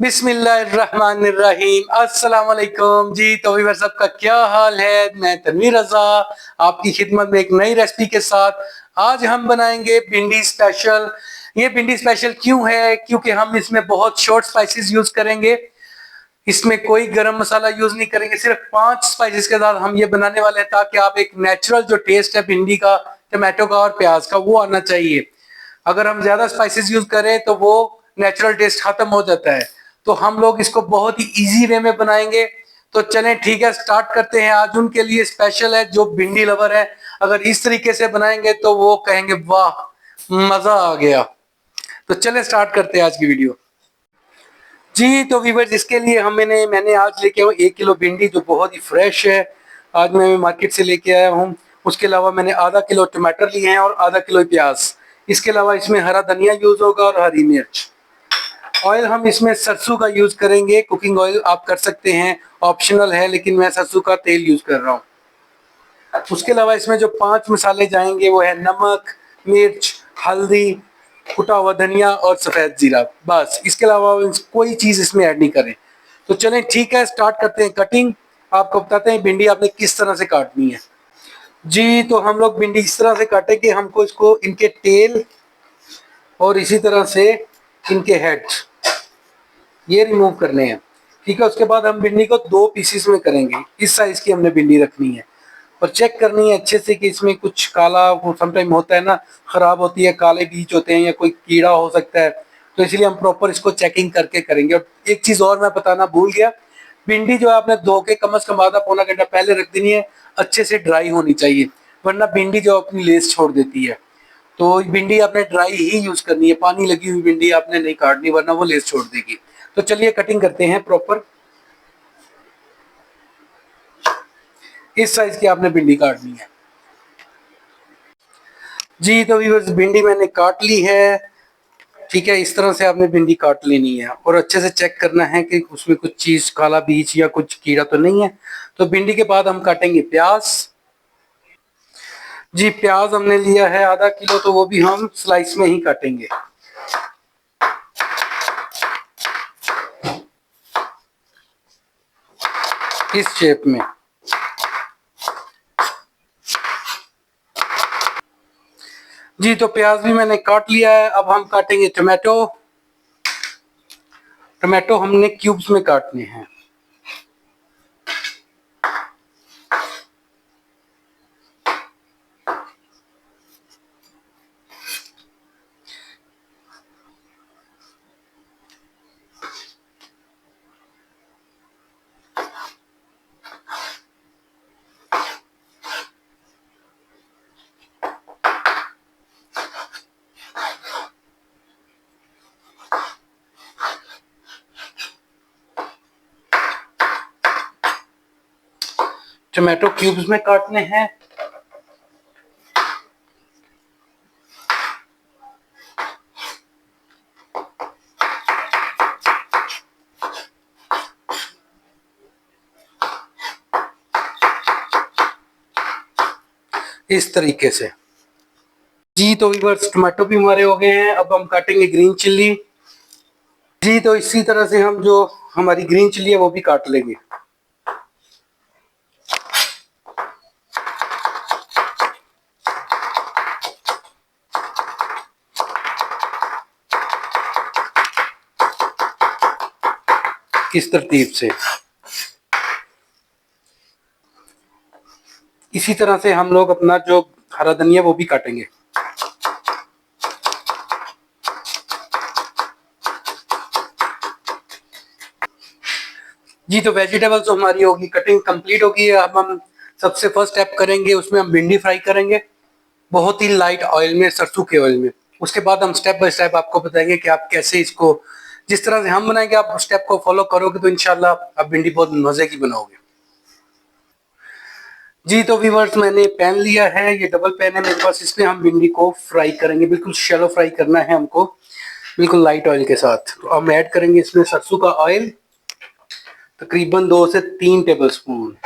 बिस्मिल्लाहिर्रहमानिर्रहीम। अस्सलाम वालेकुम जी। तो व्यूअर्स, सबका क्या हाल है? मैं तनवीर रजा आपकी खिदमत में एक नई रेसिपी के साथ। आज हम बनाएंगे भिंडी स्पेशल। ये भिंडी स्पेशल क्यों है? क्योंकि हम इसमें बहुत शॉर्ट स्पाइसेस यूज करेंगे। इसमें कोई गरम मसाला यूज नहीं करेंगे, सिर्फ 5 स्पाइसेस के साथ हम ये बनाने वाले हैं, ताकि आप एक नेचुरल जो टेस्ट है भिंडी का, टमाटो का और प्याज का, वो आना चाहिए। अगर हम ज्यादा स्पाइसेस यूज करें तो वो नेचुरल टेस्ट खत्म हो जाता है। तो हम लोग इसको बहुत ही इजी वे में बनाएंगे। तो चलें ठीक है, स्टार्ट करते हैं। आज उनके लिए स्पेशल है जो भिंडी लवर है। अगर इस तरीके से बनाएंगे तो वो कहेंगे वाह, मजा आ गया। तो चलें स्टार्ट करते हैं आज की वीडियो। जी तो व्यूअर्स, इसके लिए मैंने आज लेके आया 1 किलो भिंडी, जो बहुत ही फ्रेश है। आज मैं मार्केट से लेके आया हूँ। उसके अलावा मैंने आधा किलो टमाटर लिए हैं और आधा किलो प्याज। इसके अलावा इसमें हरा धनिया यूज होगा और हरी मिर्च। ऑयल हम इसमें सरसों का यूज करेंगे। कुकिंग ऑयल आप कर सकते हैं, ऑप्शनल है, लेकिन मैं सरसों का तेल यूज कर रहा हूँ। उसके अलावा इसमें जो 5 मसाले जाएंगे वो है नमक, मिर्च, हल्दी, कुटा हुआ धनिया और सफेद जीरा। बस, इसके अलावा कोई चीज इसमें ऐड नहीं करें। तो चलें ठीक है, स्टार्ट करते हैं कटिंग। आपको बताते हैं भिंडी आपने किस तरह से काटनी है। जी तो हम लोग भिंडी इस तरह से काटेंगे। हमको इसको इनके टेल और इसी तरह से इनके हेड ये रिमूव करने हैं। ठीक है, उसके बाद हम भिंडी को 2 पीसेस में करेंगे। इस साइज की हमने भिंडी रखनी है और चेक करनी है अच्छे से कि इसमें कुछ काला समटाइम होता है ना, खराब होती है, काले बीज होते हैं या कोई कीड़ा हो सकता है। तो इसलिए हम प्रॉपर इसको चेकिंग करके करेंगे। और एक चीज और मैं बताना भूल गया, भिंडी जो है आपने धो के कम से कम आधा पौना घंटा पहले रख देनी है। अच्छे से ड्राई होनी चाहिए, वरना भिंडी जो अपनी लेस छोड़ देती है। तो भिंडी आपने ड्राई ही यूज करनी है, पानी लगी हुई भिंडी आपने नहीं काटनी, वरना वो लेस छोड़ देगी। तो चलिए कटिंग करते हैं प्रॉपर। इस साइज की आपने भिंडी काटनी है। जी तो व्यूअर्स, भिंडी मैंने काट ली है। ठीक है, इस तरह से आपने भिंडी काट लेनी है और अच्छे से चेक करना है कि उसमें कुछ चीज काला बीज या कुछ कीड़ा तो नहीं है। तो भिंडी के बाद हम काटेंगे प्याज। जी प्याज हमने लिया है आधा किलो, तो वो भी हम स्लाइस में ही काटेंगे, इस शेप में। जी तो प्याज भी मैंने काट लिया है। अब हम काटेंगे टमाटो। टमाटो हमने क्यूब्स में काटने हैं। टमाटो क्यूब्स में काटने हैं। इस तरीके से। जी तो व्यूअर्स, टमाटो भी हमारे हो गए हैं। अब हम काटेंगे ग्रीन चिल्ली। जी तो इसी तरह से हम जो हमारी ग्रीन चिल्ली है वो भी काट लेंगे। इस तरतीब से, इसी तरह से हम लोग अपना जो हरा धनिया वो भी काटेंगे। जी तो वेजिटेबल्स तो हमारी होगी, कटिंग कंप्लीट होगी। अब हम सबसे फर्स्ट स्टेप करेंगे, उसमें हम भिंडी फ्राई करेंगे बहुत ही लाइट ऑयल में, सरसों के ऑयल में। उसके बाद हम स्टेप बाय स्टेप आपको बताएंगे कि आप कैसे इसको, जिस तरह से हम बनाएंगे आप स्टेप को फॉलो करोगे तो इंशाल्लाह आप भिंडी बहुत मजे की बनाओगे। जी तो व्यूअर्स, मैंने पैन लिया है, ये डबल पैन है मेरे पास। इसमें हम भिंडी को फ्राई करेंगे, बिल्कुल शैलो फ्राई करना है हमको, बिल्कुल लाइट ऑयल के साथ। तो हम ऐड करेंगे इसमें सरसों का ऑयल, तकरीबन 2 से 3 टेबल स्पून।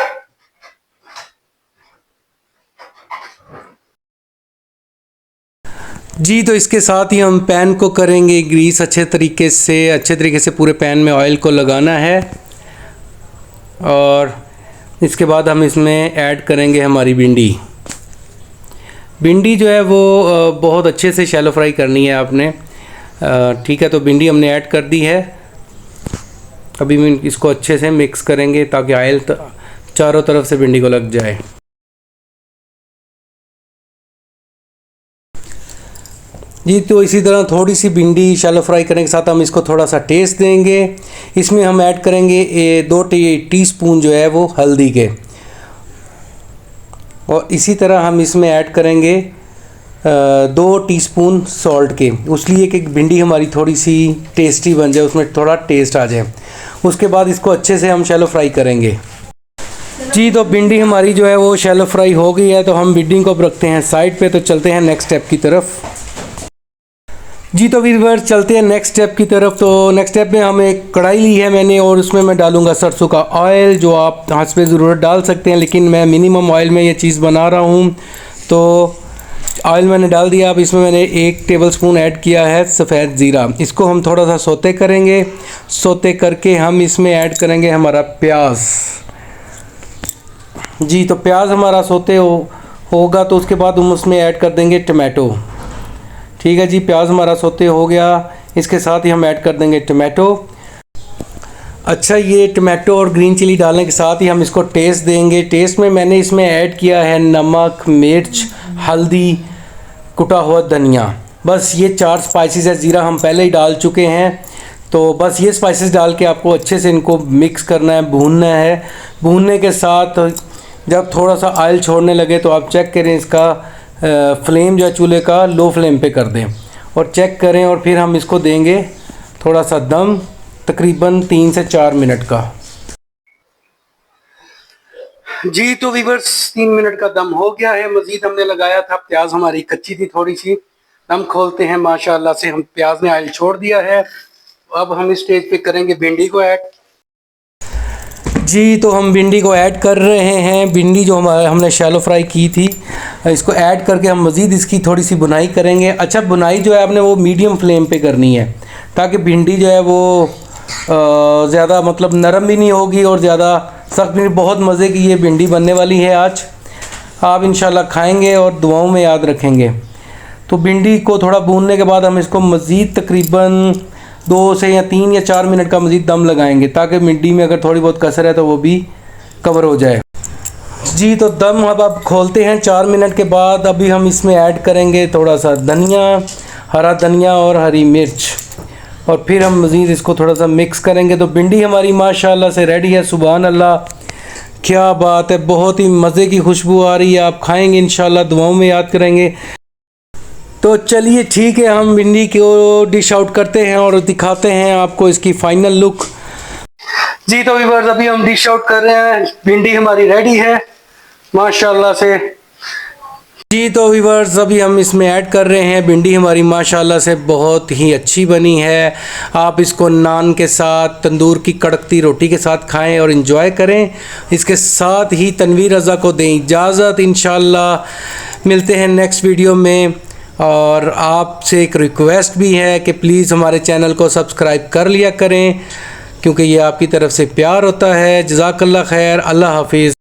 जी तो इसके साथ ही हम पैन को करेंगे ग्रीस अच्छे तरीके से पूरे पैन में ऑयल को लगाना है। और इसके बाद हम इसमें ऐड करेंगे हमारी भिंडी जो है वो बहुत अच्छे से शैलो फ्राई करनी है आपने। ठीक है, तो भिंडी हमने ऐड कर दी है। अभी हम इसको अच्छे से मिक्स करेंगे ताकि ऑयल चारों तरफ से भिंडी को लग जाए। जी तो इसी तरह थोड़ी सी भिंडी शैलो फ्राई करने के साथ हम इसको थोड़ा सा टेस्ट देंगे। इसमें हम ऐड करेंगे 2 टीस्पून जो है वो हल्दी के, और इसी तरह हम इसमें ऐड करेंगे 2 टीस्पून सॉल्ट के, उसलिए कि भिंडी हमारी थोड़ी सी टेस्टी बन जाए, उसमें थोड़ा टेस्ट आ जाए। उसके बाद इसको अच्छे से हम शैलो फ्राई करेंगे। जी तो भिंडी हमारी जो है वो शैलो फ्राई हो गई है, तो हम भिंडी को रखते हैं साइड पे। तो चलते हैं नेक्स्ट स्टेप की तरफ। जी तो व्यूअर्स चलते हैं नेक्स्ट स्टेप की तरफ। तो नेक्स्ट स्टेप में हम एक कढ़ाई ली है मैंने, और उसमें मैं डालूंगा सरसों का ऑयल, जो आप हाथ पे ज़रूरत डाल सकते हैं, लेकिन मैं मिनिमम ऑयल में ये चीज़ बना रहा हूँ। तो ऑयल मैंने डाल दिया। अब इसमें मैंने 1 टेबलस्पून ऐड किया है सफ़ेद ज़ीरा। इसको हम थोड़ा सा सोते करेंगे। सोते करके हम इसमें ऐड करेंगे हमारा प्याज। जी तो प्याज हमारा सोते होगा तो उसके बाद हम उसमें ऐड कर देंगे टमाटो। ठीक है जी, प्याज हमारा सोते हो गया। इसके साथ ही हम ऐड कर देंगे टमाटो। अच्छा, ये टमाटो और ग्रीन चिली डालने के साथ ही हम इसको टेस्ट देंगे। टेस्ट में मैंने इसमें ऐड किया है नमक, मिर्च, हल्दी, कुटा हुआ धनिया। बस ये 4 स्पाइसेस है। ज़ीरा हम पहले ही डाल चुके हैं, तो बस ये स्पाइसेस डाल के आपको अच्छे से इनको मिक्स करना है, भूनना है। भूनने के साथ जब थोड़ा सा ऑयल छोड़ने लगे तो आप चेक करें, इसका फ्लेम जो है चूल्हे का लो फ्लेम पे कर दें और चेक करें। और फिर हम इसको देंगे थोड़ा सा दम, तकरीबन 3 से 4 मिनट का। जी तो व्यूअर्स 3 मिनट का दम हो गया है। मज़ीद हमने लगाया था, प्याज हमारी कच्ची थी थोड़ी सी। दम खोलते हैं, माशाल्लाह से हम प्याज ने ऑयल छोड़ दिया है। अब हम इस स्टेज पे करेंगे भिंडी को ऐड। जी तो हम भिंडी को ऐड कर रहे हैं। भिंडी जो हमने शैलो फ्राई की थी, इसको ऐड करके हम मज़ीद इसकी थोड़ी सी बुनाई करेंगे। अच्छा, बुनाई जो है आपने वो मीडियम फ्लेम पे करनी है, ताकि भिंडी जो है वो ज़्यादा मतलब नरम भी नहीं होगी और ज़्यादा सख्त भी। बहुत मज़े की ये भिंडी बनने वाली है आज। आप इंशाल्लाह खाएंगे और दुआओं में याद रखेंगे। तो भिंडी को थोड़ा भूनने के बाद हम इसको मज़ीद तकरीबन 2 से या 3 या 4 मिनट का मज़ीद दम लगाएंगे, ताकि भिंडी में अगर थोड़ी बहुत कसर है तो वो भी कवर हो जाए। जी तो दम अब खोलते हैं 4 मिनट के बाद। अभी हम इसमें ऐड करेंगे थोड़ा सा धनिया, हरा धनिया और हरी मिर्च, और फिर हम मज़ीद इसको थोड़ा सा मिक्स करेंगे। तो भिंडी हमारी माशाल्लाह से रेडी है। सुभान अल्लाह, क्या बात है, बहुत ही मज़े की खुशबू आ रही है। आप खाएंगे इंशाल्लाह, दुआओं में याद करेंगे। तो चलिए ठीक है, हम भिंडी को डिश आउट करते हैं और दिखाते हैं आपको इसकी फाइनल लुक। जी तो व्यूअर्स अभी हम डिश आउट कर रहे हैं। भिंडी हमारी रेडी है माशाल्लाह से। जी तो व्यूअर्स अभी हम इसमें ऐड कर रहे हैं। भिंडी हमारी माशाल्लाह से बहुत ही अच्छी बनी है। आप इसको नान के साथ, तंदूर की कड़कती रोटी के साथ खाएं और इन्जॉय करें। इसके साथ ही तनवीर रज़ा को दें इजाज़त। इंशाल्लाह मिलते हैं नेक्स्ट वीडियो में। और आपसे एक रिक्वेस्ट भी है कि प्लीज़ हमारे चैनल को सब्सक्राइब कर लिया करें, क्योंकि ये आपकी तरफ से प्यार होता है। जज़ाकल्लाह खैर। अल्लाह हाफिज़।